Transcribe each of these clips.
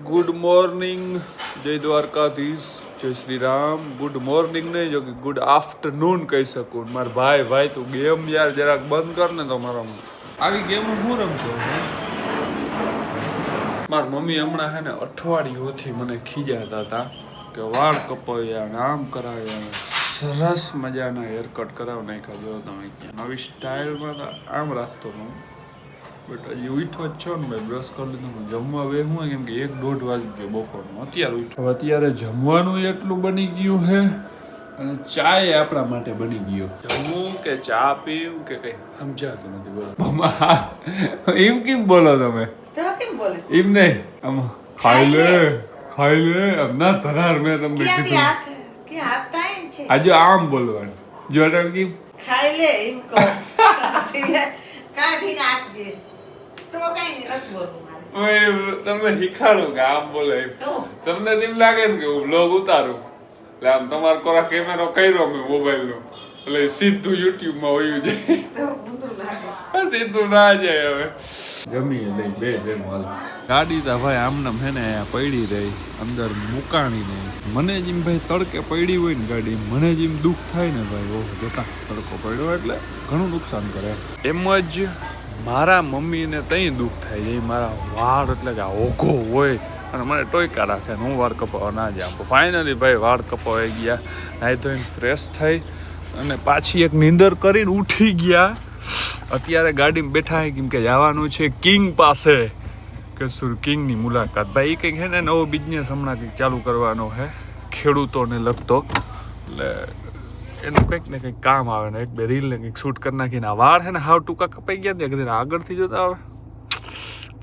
Good morning, જય દ્વારકાધીશ, જય Shri Ram. Good morning નહીં, જો કે ગુડ આફ્ટરનૂન કહી શકું. મારા ભાઈ તું ગેમ યાર જરાક બંધ કર ને. તો મારા આવી ગેમ હું રમતો. મારી મમ્મી હમણાં હે ને અઠવાડિયુંથી મને ખીજાતા હતા કે વાળ કપાવ્યા, આમ કરાવ્યા, સરસ મજાના હેરકટ કરાવ નાખ્યા. જો તમે નવી સ્ટાઇલમાં આમ રાખતો હું, બટ હજી ઉઠો જ છો ને ભાઈ. બ્રશ કરી લીધું, જમવા બેસું હોય કેમ કે 1-1.5 વાગી ગયો બપોરનો. અત્યારે ઉઠો, અત્યારે જમવાનું એટલું બની ગયું છે અને ચાય આપણા માટે બની ગયો. જમવું કે ચા પીવું કે કઈ સમજાતું નથી. બોલો એમ કેમ બોલો તમે? એમ નહીં, આમ ખાઈ લે આમ ના ધરાર. મેં તમને કીધું આજે આમ બોલવાનું. જો કે ખાઈ લે એમ કહો, કાઢી નાખજે તો કઈ નહીં નથી બોલવું મારે. તમને શીખાડું કે આમ બોલે. તમને એમ લાગે ને કે હું બ્લોગ ઉતારું એટલે આમ તમારો કોરા કેમેરો કર્યો મેં મોબાઈલ નો એટલે સીધું યુટ્યુબ માં વયું જાય. સીધું ના જાય. હવે જમી લઈ બે ગાડી તા ભાઈ આમનામ હે ને પડી રહી અંદર મુકાણી નહીં. મને જેમ ભાઈ તડકે પડી હોય ને ગાડી, મને જેમ દુઃખ થાય ને ભાઈ, ઓહ જતા તડકો પડ્યો એટલે ઘણું નુકસાન કરે. એમ જ મારા મમ્મીને તઈ દુઃખ થાય છે. મારા વાળ એટલે કે ઓઘો હોય અને મને ટોયકા રાખે ને હું વાળ કપાવવા ના જાઉં. ફાઇનલી ભાઈ વાળ કપાવાઈ ગયા, નાહી ધોઈને ફ્રેશ થઈ અને પાછી એક નીંદર કરીને ઉઠી ગયા. અત્યારે ગાડીમાં બેઠા કેમ કે જવાનું છે કિંગ પાસે, કેસુર કિંગની મુલાકાત. ભાઈ એ કંઈક છે ને નવો બિઝનેસ હમણાં કંઈક ચાલુ કરવાનો છે ખેડૂતોને લગતો, એટલે એનું કંઈક ને કંઈક કામ આવે ને એક બે રીલ ને કંઈક શૂટ કરી નાખીને. આ વાળ છે ને હાવ ટૂંકા કપાઈ ગયા ને કદી આગળથી જોતા આવે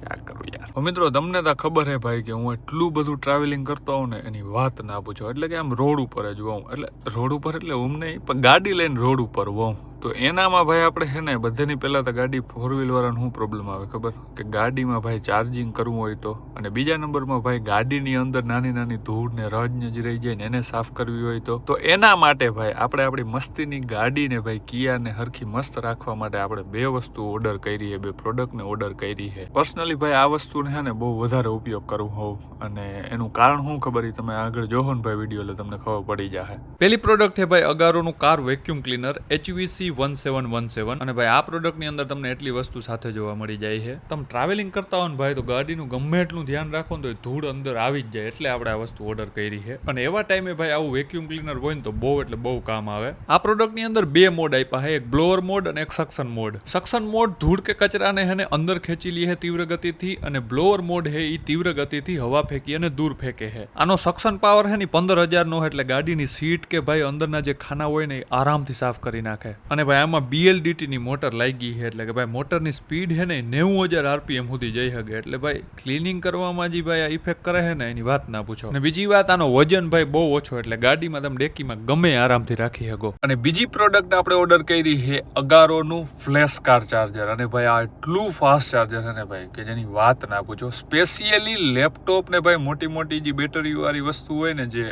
ક્યાં કરું યાર. મિત્રો તમને તો ખબર છે ભાઈ કે હું એટલું બધું ટ્રાવેલિંગ કરતો હોઉં ને એની વાત ના પૂછો. એટલે કે આમ રોડ ઉપર જ હોઉં, એટલે રોડ ઉપર એટલે હું નહીં પણ ગાડી લઈને રોડ ઉપર હોઉં. તો એનામાં ભાઈ આપણે છે ને બધાની પહેલાં તો ગાડી 4 વાળાને શું પ્રોબ્લેમ આવે ખબર કે ગાડીમાં ભાઈ ચાર્જિંગ કરવું હોય તો, અને બીજા નંબરમાં ભાઈ ગાડીની અંદર નાની નાની ધૂળ ને રજ ને જ રહી જાય ને એને સાફ કરવી હોય તો એના માટે ભાઈ આપણે આપણી મસ્તીની ગાડીને ભાઈ કિયાને હરખી મસ્ત રાખવા માટે આપણે 2 વસ્તુ ઓર્ડર કરી છે, 2 પ્રોડક્ટને ઓર્ડર કરી છે. પર્સનલી ભાઈ આ વસ્તુને છે ને બહુ વધારે ઉપયોગ કરવું હોઉં અને એનું કારણ શું ખબર એ તમે આગળ જોવો ને ભાઈ વિડીયો એટલે તમને ખબર પડી જશે. પહેલી પ્રોડક્ટ છે ભાઈ અગારોનું કાર વેક્યુમ ક્લીનર HVC 1717. અને ભાઈ આ પ્રોડક્ટની અંદર તમને એટલી વસ્તુ સાથે જોવા મળી જાય છે. તમે ટ્રાવેલિંગ કરતા હો ને ભાઈ તો ગાડીનું ગમે એટલું ધ્યાન રાખો ને તો ધૂળ અંદર આવી જ જાય, એટલે આપણે આ વસ્તુ ઓર્ડર કરી છે. અને એવા ટાઈમે ભાઈ આવું વેક્યુમ ક્લીનર હોય ને તો બહુ એટલે બહુ કામ આવે. આ પ્રોડક્ટની અંદર 2 મોડ આપ્યા છે, એક બ્લોઅર મોડ અને એક સક્શન મોડ. સક્શન મોડ ધૂળ કે કચરાને હે ને અંદર ખેંચી લે છે તીવ્ર ગતિથી, અને બ્લોઅર મોડ છે એ તીવ્ર ગતિથી હવા ફેંકી અને દૂર ફેંકે છે. આનો સક્શન પાવર છે ને 15,000 નો, એટલે ગાડીની સીટ કે ભાઈ અંદરના જે ખાના હોય ને એ આરામથી સાફ કરી નાખે. અને ભાઈ આમાં BLDT ની મોટર લાગી છે, એટલે કે ભાઈ મોટરની સ્પીડ છે ને 90,000 RPM સુધી જઈ શકે. એટલે ભાઈ ક્લીનિંગ કરવામાં જે ભાઈ આ ઇફેક્ટ કરે છે ને એની વાત ના પૂછો. અને બીજી વાત આનો વજન ભાઈ બહુ ઓછો, એટલે ગાડીમાં તમે ડેકીમાં ગમે આરામથી રાખી શકો. અને બીજી પ્રોડક્ટ આપણે ઓર્ડર કરી છે અગારોનું ફ્લેશ કાર ચાર્જર. અને ભાઈ આ એટલું ફાસ્ટ ચાર્જર છે ને ભાઈ કે જેની વાત ના પૂછો. સ્પેશિયલી લેપટોપ ને ભાઈ મોટી મોટી જે બેટરી વાળી વસ્તુ હોય ને, જે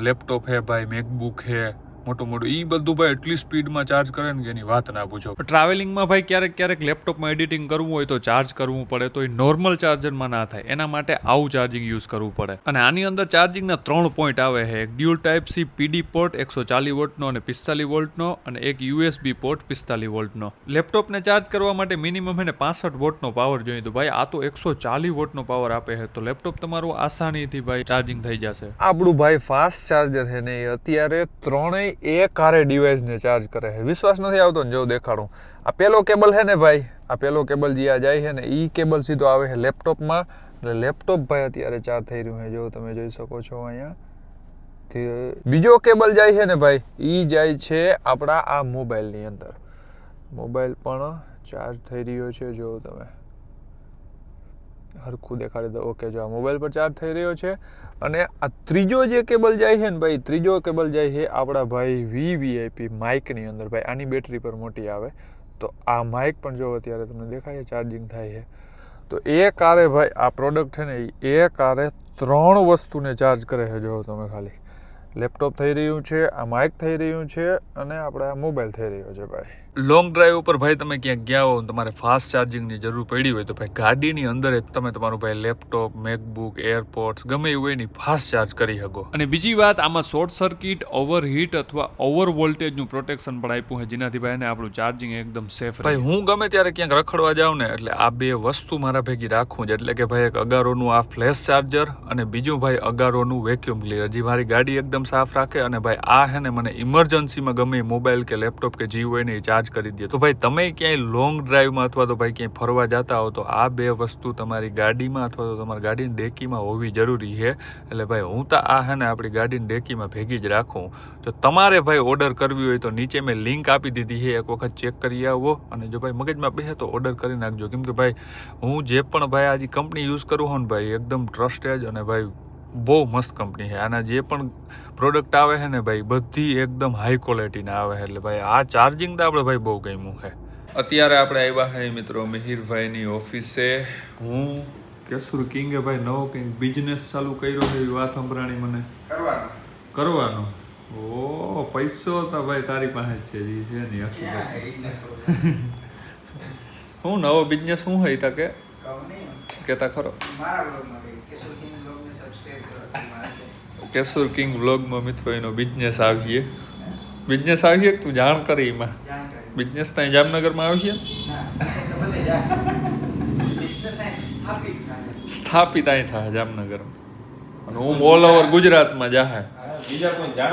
લેપટોપ છે ભાઈ, મેકબુક છે મોટું એ બધું ભાઈ એટલી સ્પીડમાં ચાર્જ કરે ને કે એની વાત ના પૂછો. ટ્રાવેલિંગમાં ભાઈ ક્યારેક લેપટોપમાં એડિટિંગ કરવું હોય તો ચાર્જ કરવું પડે, તો એ નોર્મલ ચાર્જરમાં ના થાય. એના માટે આવું ચાર્જિંગ યુઝ કરવું પડે. અને આની અંદર ચાર્જિંગના 3 પોઈન્ટ આવે છે, એક dual type C PD port 140 વોલ્ટનો અને 45 વોલ્ટનો, અને એક USB પોર્ટ 45 વોલ્ટનો. લેપટોપને ચાર્જ કરવા માટે મિનિમમ એને 65 વોટનો પાવર જોઈએ. તો ભાઈ આ તો 140 વોટનો પાવર આપે છે, તો લેપટોપ તમારું આસાનીથી ભાઈ ચાર્જિંગ થઈ જશે. આપણું ભાઈ ફાસ્ટ ચાર્જર છે ને એ અત્યારે 3 એક હારે ડિવાઇસને ચાર્જ કરે છે. વિશ્વાસ નથી આવતો ને જો દેખાડું. આ પેલો કેબલ છે ને ભાઈ, આ પેલો કેબલ જે આ જાય છે ને એ કેબલ સીધો આવે છે લેપટોપમાં, એટલે લેપટોપ ભાઈ અત્યારે ચાર્જ થઈ રહ્યું છે, જો તમે જોઈ શકો છો અહીંયા. બીજો કેબલ જાય છે ને ભાઈ એ જાય છે આપણા આ મોબાઈલની અંદર. મોબાઈલ પણ ચાર્જ થઈ રહ્યો છે, જો તમે હરખું દેખાડી દો. ઓકે, જો આ મોબાઈલ પર ચાર્જ થઈ રહ્યો છે. અને આ ત્રીજો જે કેબલ જાય છે ને ભાઈ, ત્રીજો કેબલ જાય છે આપણા ભાઈ VVIP માઇકની અંદર. ભાઈ આની બેટરી પર મોટી આવે, તો આ માઇક પણ જો અત્યારે તમને દેખાય છે ચાર્જિંગ થાય છે. તો એ કારે ભાઈ આ પ્રોડક્ટ છે ને એ કારે 3 વસ્તુને ચાર્જ કરે છે, જો તમે ખાલી લેપટોપ થઈ રહ્યું છે, આ માઇક થઈ રહ્યું છે અને આપણે આ મોબાઈલ થઈ રહ્યો છે ભાઈ. લોંગ ડ્રાઈવ ઉપર ભાઈ તમે ક્યાંક ગયા હો તમારે ફાસ્ટ ચાર્જિંગની જરૂર પડી હોય તો ભાઈ ગાડીની અંદર જ તમે તમારું ભાઈ લેપટોપ, મેકબુક, એરપોડ્સ ગમે એવું હોય ને ફાસ્ટ ચાર્જ કરી શકો. અને બીજી વાત આમાં શોર્ટ સર્કિટ, ઓવરહીટ અથવા ઓવર વોલ્ટેજનું પ્રોટેક્શન પણ આપ્યું છે જેનાથી ભાઈ આપણું ચાર્જિંગ એકદમ સેફ. ભાઈ હું ગમે ત્યારે ક્યાંક રખડવા જાઉં ને એટલે આ બે વસ્તુ મારા ભેગી રાખું જ. એટલે કે ભાઈ એક અગારોનું આ ફ્લેશ ચાર્જર અને બીજું ભાઈ અગારોનું વેક્યુમ ક્લિનર જે મારી ગાડી એકદમ સાફ રાખે. અને ભાઈ આ હે ને મને ઇમરજન્સીમાં ગમે મોબાઈલ કે લેપટોપ કે જે હોય ને એ ચાર્જ કરી દે. તો ભાઈ તમે ક્યાંય લોંગ ડ્રાઈવમાં અથવા તો ભાઈ ક્યાંય ફરવા જતા હો તો આ બે વસ્તુ તમારી ગાડીમાં અથવા તો તમારી ગાડીની ડેકીમાં હોવી જરૂરી છે. એટલે ભાઈ હું તો આ હે ને આપણી ગાડીની ડેકીમાં ભેગી જ રાખું. જો તમારે ભાઈ ઓર્ડર કરવી હોય તો નીચે મેં લિંક આપી દીધી છે, એક વખત ચેક કરી આવો. અને જો ભાઈ મગજમાં બેસે તો ઓર્ડર કરી નાખજો. કેમ કે ભાઈ હું જે પણ ભાઈ આ કંપની યુઝ કરું હોઉં ને ભાઈ એકદમ ટ્રસ્ટેડ અને ભાઈ બહુ મસ્ત કંપની છે. આના જે પણ પ્રોડક્ટ આવે છે ને ભાઈ બધી એકદમ હાઈ ક્વોલિટીના આવે છે. એટલે ભાઈ આ ચાર્જિંગ તો આપણે ભાઈ બહુ ગમ્યું છે. અત્યારે આપણે આવ્યા છે મિત્રો મિહિરભાઈની ઓફિસે. હું કેશુર કિંગે ભાઈ નવો કંઈક બિઝનેસ ચાલુ કર્યો છે એવી વાત સંભળાણી મને. કરવાનો ઓ પૈસો તો ભાઈ તારી પાસે જ છે જી છે નહીં હકીકત. હું નવો બિઝનેસ શું હોય તા કેતા ખરો. કેશુર કિંગ વ્લોગમાં મિત્રો એનો બિઝનેસ આવીએ. બિઝનેસ આવીએ તું જાણ કરી એમાં. બિઝનેસ ત્યાં જામનગરમાં આવીએ સ્થાપિત અહીં થાય જામનગરમાં. અને હું ઓલ ઓવર ગુજરાતમાં જાહે.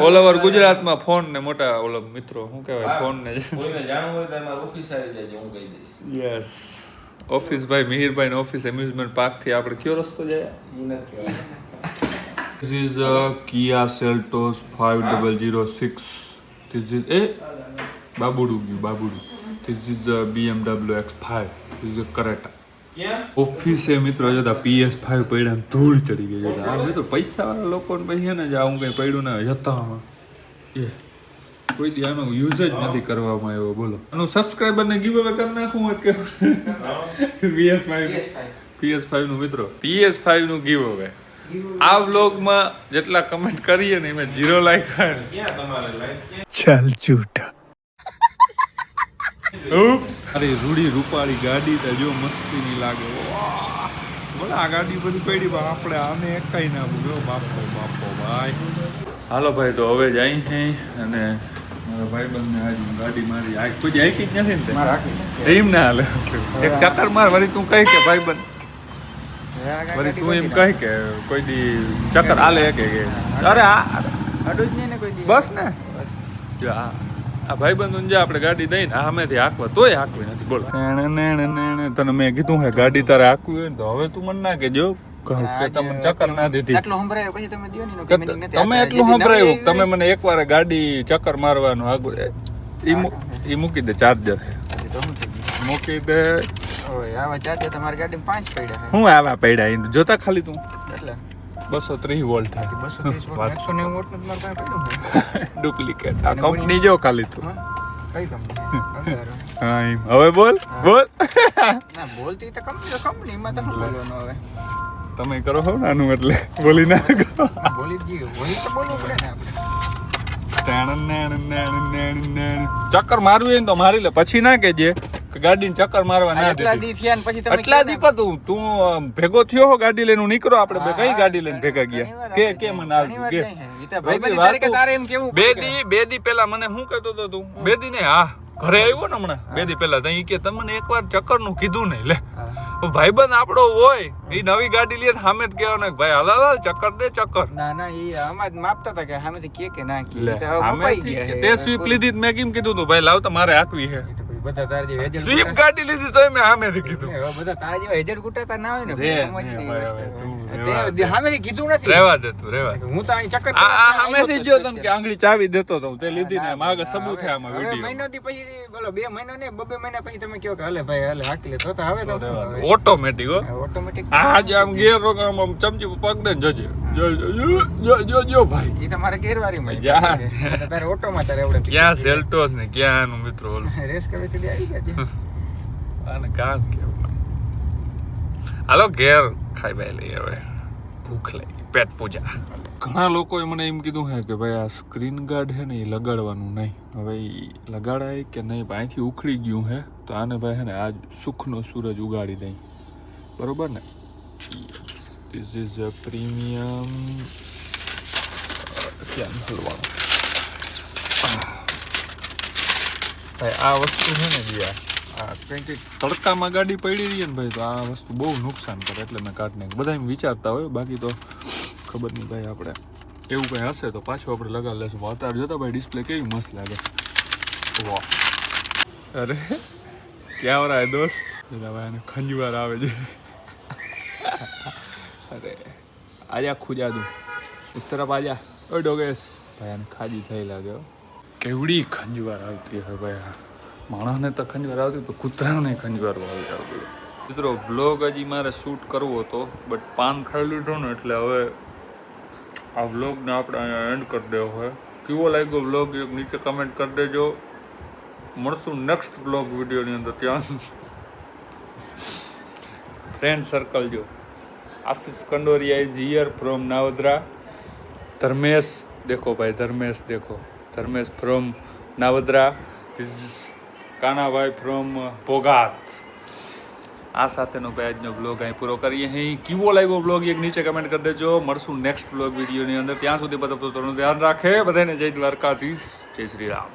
ઓલ ઓવર ગુજરાતમાં ફોન ને મોટા ઓલો મિત્રો શું કહેવાય ફોન ને યસ ઓફિસ ભાઈ મિહિરભાઈ ની ઓફિસ એમ્યુઝમેન્ટ પાર્ક થી આપણે કયો રસ્તો જાય. This is a Kia Seltos 5006. This is Babudu. This is a BMW X5. This is a Creta. ઓફિસે મિત્રો જતા PS5 પડ્યા ધૂળ ચડી ગઈ જતા. આ તો પૈસા વાળા લોકોને પછી ને જ આવું કઈ પડ્યું ના જતા એ કોઈ દી આનો યુઝ જ નથી કરવામાં આવ્યો. બોલો આનું સબસ્ક્રાઇબર ને ગીવ અવે કરી નાખું કે PS5 નું મિત્રો PS5 નું ગીવ અવે આ વ્લોગમાં જેટલા કમેન્ટ કરીએ ને એમાં 0 લાઈક ચાલ ચૂટા. અરે રૂડી રૂપાળી ગાડી તો જો મસ્તીની લાગે. બોલે આ ગાડી બધી પડી આપણે આને એકાઈ ના બોલો બાપો ભાઈ. હાલો ભાઈ તો હવે જાય છે અને મારા ભાઈબંધને આજ ગાડી મારી આ કોઈ આઈકી જ નથી ને એમ ના હાલે. એક ચક્કર માર વળી તું કહી કે ભાઈબંધ વળી તું એમ કહી કે કોઈ દી ચક્કર હાલે કે અરે આ અડું જ નહીં ને કોઈ દી બસ ને જો આ ભાઈબંધ ઊંઝા આપણે ગાડી દઈને સામેથી હાંકવા તોય હાંકવી નથી. બોલો તને મેં કીધું હે ગાડી તારે હાંકવી હોય ને તો હવે તું મને ના કહેજો કે તમને ચક્કર ના દીધી. તમે એટલું સંભળાયું તમે મને એકવાર ગાડી ચક્કર મારવાનું આગળ એ મૂકી દે ચાર્જર મૂકી દે. હું આવા પડ્યા જોતા ખાલી તું 230 વોલ્ટ ડુપ્લિકેટ આ કંપની જો ખાલી તું. હવે બોલ તમે કરો હો નાનું એટલે બોલી ના ચક્કર મારવું હોય ને તો મારી લે પછી ના કેજે ગાડી ચક્કર મારવા ના એટલા દી તું ભેગો થયો હો ગાડી લઈને નીકળો આપણે કઈ ગાડી લઈને ભેગા ગયા કે મને આવ્યું બે દી પેલા મને શું કહેતો હતો તું બે દી ને હા ઘરે આવ્યો ને હમણાં બે દી પેલા તઈ કે તમને એકવાર ચક્કર નું કીધું નહીં લે ભાઈબંધ આપણો હોય એ નવી ગાડી લે સામે જ કહેવાનો ભાઈ હલાલ ચક્કર દે ચક્કર ના એ આમાં જ માપતા હતા કે સામેથી કે ના તે સ્વીપ લીધી મેં કેમ કીધું તું ભાઈ લાવ તો મારે હાંકવી છે બધા તાર જે એજન્ટ સ્વીપ ગાડી લીધી તો મેં સામેથી કીધું બધા તાર જેવા એજન્ટ ગુટાતા ના હોય ને તે સામેથી કીધું નથી રહેવા દે તું રહેવા હું તો અહીં ચક્કર આ સામેથી જો તને કે આંગળી ચાવી દેતો તો તે લીધી ને માગે સબૂત છે આમાં વિડિયો મહિનોથી પછી બોલો 2 મહિના ને 2 મહિના પછી તમે કહો કે હાલે ભાઈ હાલે હાકી લે તો હવે તો ઓટોમેટિક ઓટોમેટિક આ જે આમ ગેર રોકામ આમ ચમચી પગ દે જોજે જો ભાઈ ઈ તમારે ગેરવારીમાં જા તારે ઓટોમાં તારે એવડે ક્યાં સેલ્ટોસ ને ક્યાં નું મિત્રો ઓલું રેસ કરે તે આવી ગયા આને કામ કે હાલો ઘેર ખાઈ બાઈ લઈ હવે ભૂખ લાગી, પેટ પૂજા. ઘણા લોકોએ મને એમ કીધું છે કે ભાઈ આ સ્ક્રીન ગાર્ડ છે ને એ લગાડવાનું નહીં. હવે એ લગાડાય કે નહીં, અહીંથી ઉખડી ગયું છે તો આને ભાઈ છે ને આજ સુખનો સૂરજ ઉગાડી દઈ, બરોબર ને. ધીસ ઇઝ અ પ્રીમિયમ હલવાનું. ભાઈ આ વસ્તુ છે ને જ્યાં આ કંઈક તડકામાં ગાડી પડી રહી ને ભાઈ, તો આ વસ્તુ બહુ નુકસાન કરે, એટલે મેં કાઢ નાખી. બધા એમ વિચારતા હોય, બાકી તો ખબર નહીં ભાઈ. આપણે એવું કંઈ હશે તો પાછું આપણે લગાવી લેશું. અત્યારે જોતા ભાઈ ડિસ્પ્લે કેવી મસ્ત લાગે. વાહ, અરે ક્યાં હો રહા હે દોસ્ત? ભાઈ આને ખંજવાર આવે છે. અરે આજા ખુજા દઉં ઇસ તરફ આજા. ઓ ડોગેશ ભાઈ આને ખાજી થઈ લાગે. કેવડી ખંજવાર આવતી હોય ભાઈ. માણસને તો ખંજવાર આવતી, તો કૂતરાને ખંજવાર આવી આવતી. મિત્રો બ્લોગ હજી મારે શૂટ કરવો હતો, બટ પાન ખાઈ લીધો ને એટલે હવે આ વ્લોગને આપણે અહીંયા એન્ડ કરી દેવો હોય. કેવો લાગ્યો વ્લોગ એક નીચે કમેન્ટ કરી દેજો. મળશું નેક્સ્ટ વ્લોગ વિડીયોની અંદર. ત્યાં ફ્રેન્ડ સર્કલ જો Ashish Kandoriya is here from Navadra. Dharmesh દેખો ભાઈ, ધર્મેશ દેખો, Dharmesh from Navadra. This is Kanabhai from Bhogat. આ સાથેનો ભાઈ આજનો બ્લોગ અહીં પૂરો કરીએ. અહીં કેવો લાગ્યો બ્લોગ એક નીચે કમેન્ટ કરી દેજો. મળશું નેક્સ્ટ બ્લોગ વિડીયોની અંદર. ત્યાં સુધી બધા પોતાનું ધ્યાન રાખે. બધાને જય દ્વારકાધીશ, જય શ્રી રામ.